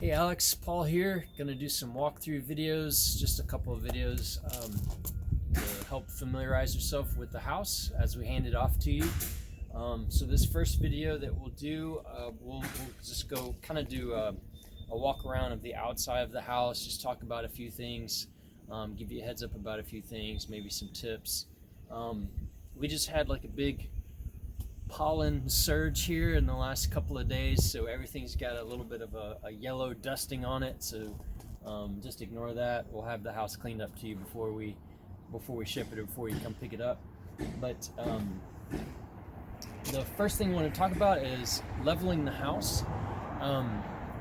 Hey Alex, Paul here. Gonna do some walkthrough videos, just a couple of videos to help familiarize yourself with the house as we hand it off to you. So this first video that we'll do, we'll just go kind of do a walk around of the outside of the house, just talk about a few things, give you a heads up about a few things, maybe some tips. We just had like a big pollen surge here in the last couple of days, so everything's got a little bit of a yellow dusting on it, so just ignore that. We'll have the house cleaned up to you before we ship it or before you come pick it up. But the first thing we want to talk about is leveling the house.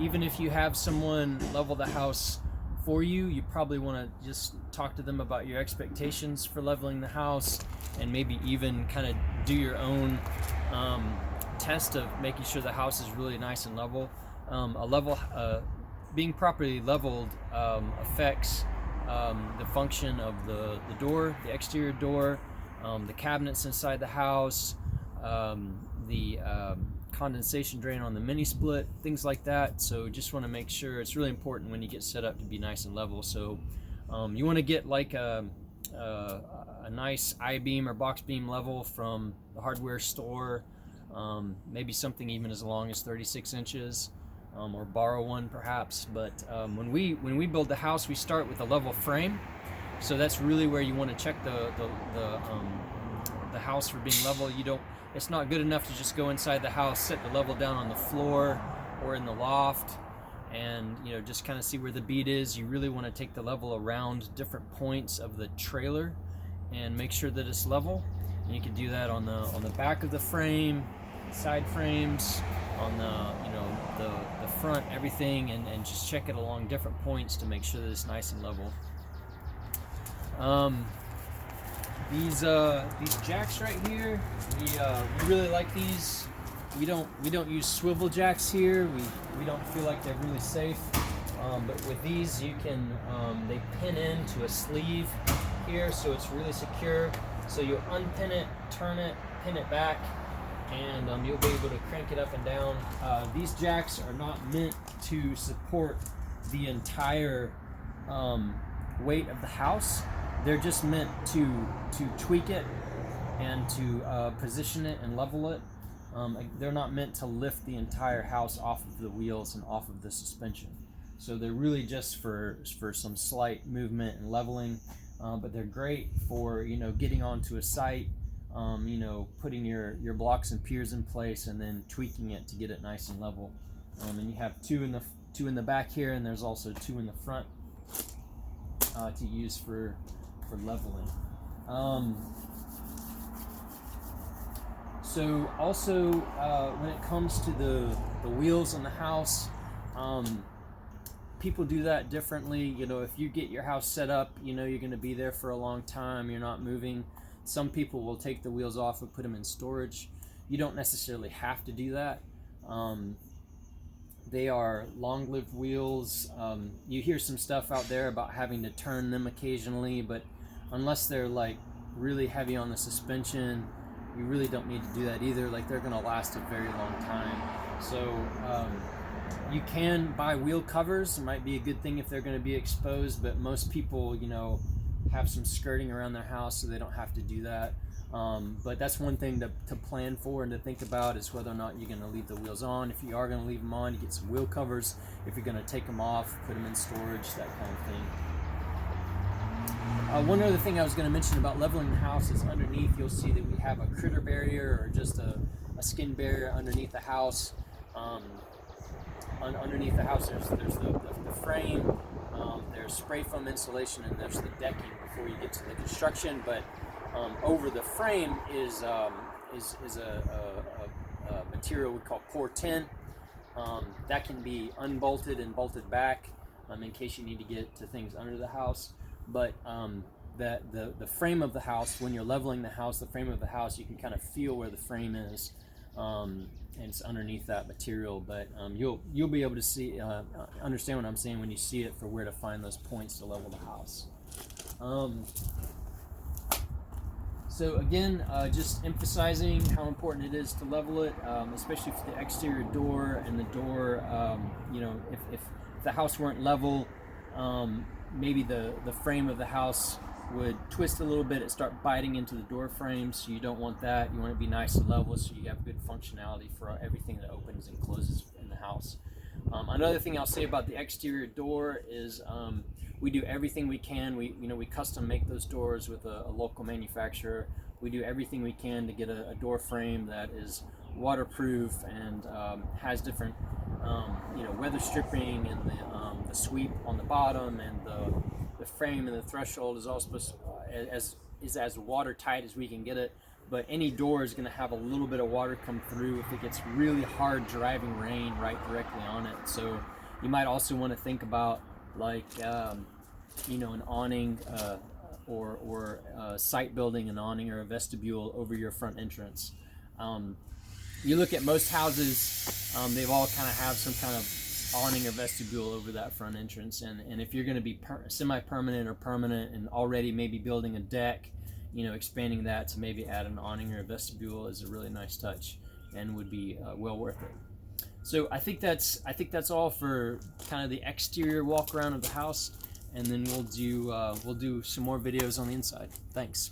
Even if you have someone level the house for you, you probably want to just talk to them about your expectations for leveling the house, and maybe even kind of do your own test of making sure the house is really nice and level. Being properly leveled affects the function of the door, the exterior door, the cabinets inside the house, the condensation drain on the mini split, things like that. So just want to make sure it's really important when you get set up to be nice and level. So you want to get like a nice I-beam or box beam level from the hardware store, maybe something even as long as 36 inches, or borrow one perhaps. But when we build the house, we start with a level frame, so that's really where you want to check the house for being level. It's not good enough to just go inside the house, set the level down on the floor or in the loft, and just kind of see where the bead is. You really want to take the level around different points of the trailer and make sure that it's level. And you can do that on the back of the frame, side frames, on the front, everything, and just check it along different points to make sure that it's nice and level. These jacks right here, we really like these. We don't use swivel jacks here. We don't feel like they're really safe. But with these, you can they pin into a sleeve here, so it's really secure. So you unpin it, turn it, pin it back, and you'll be able to crank it up and down. These jacks are not meant to support the entire weight of the house. They're just meant to tweak it and to position it and level it. They're not meant to lift the entire house off of the wheels and off of the suspension. So they're really just for some slight movement and leveling. But they're great for getting onto a site, putting your blocks and piers in place, and then tweaking it to get it nice and level. And you have two in the back here, and there's also two in the front to use for leveling. So also when it comes to the wheels on the house, people do that differently. If you get your house set up, you're going to be there for a long time, you're not moving. Some people will take the wheels off and put them in storage. You don't necessarily have to do that. They are long-lived wheels. You hear some stuff out there about having to turn them occasionally, but unless they're like really heavy on the suspension, you really don't need to do that either. Like, they're going to last a very long time. So you can buy wheel covers. It might be a good thing if they're going to be exposed, but most people have some skirting around their house, so they don't have to do that. But that's one thing to plan for and to think about, is whether or not you're going to leave the wheels on. If you are going to leave them on, you get some wheel covers. If you're going to take them off, put them in storage, that kind of thing. One other thing I was going to mention about leveling the house is underneath you'll see that we have a critter barrier, or just a skin barrier underneath the house. Underneath the house there's the frame, there's spray foam insulation, and there's the decking before you get to the construction. But over the frame is a material we call Core 10 that can be unbolted and bolted back in case you need to get to things under the house. But the frame of the house, when you're leveling the house, the frame of the house, you can kind of feel where the frame is, and it's underneath that material. But you'll be able to see understand what I'm saying when you see it, for where to find those points to level the house. So again, just emphasizing how important it is to level it, especially for the exterior door and the door. If if the house weren't level, maybe the frame of the house would twist a little bit and start biting into the door frame, so you don't want that. You want it to be nice and level so you have good functionality for everything that opens and closes in the house. Another thing I'll say about the exterior door is we do everything we can. We custom make those doors with a local manufacturer. We do everything we can to get a door frame that is waterproof and has different weather stripping, and the sweep on the bottom, and the frame and the threshold is all supposed to, as watertight as we can get it. But any door is going to have a little bit of water come through if it gets really hard driving rain right directly on it. So you might also want to think about like an awning or site building an awning or a vestibule over your front entrance. You look at most houses, they've all kind of have some kind of awning or vestibule over that front entrance, and if you're going to be semi-permanent or permanent and already maybe building a deck, expanding that to maybe add an awning or a vestibule is a really nice touch and would be well worth it. So I think that's all for kind of the exterior walk around of the house, and then we'll do some more videos on the inside. Thanks.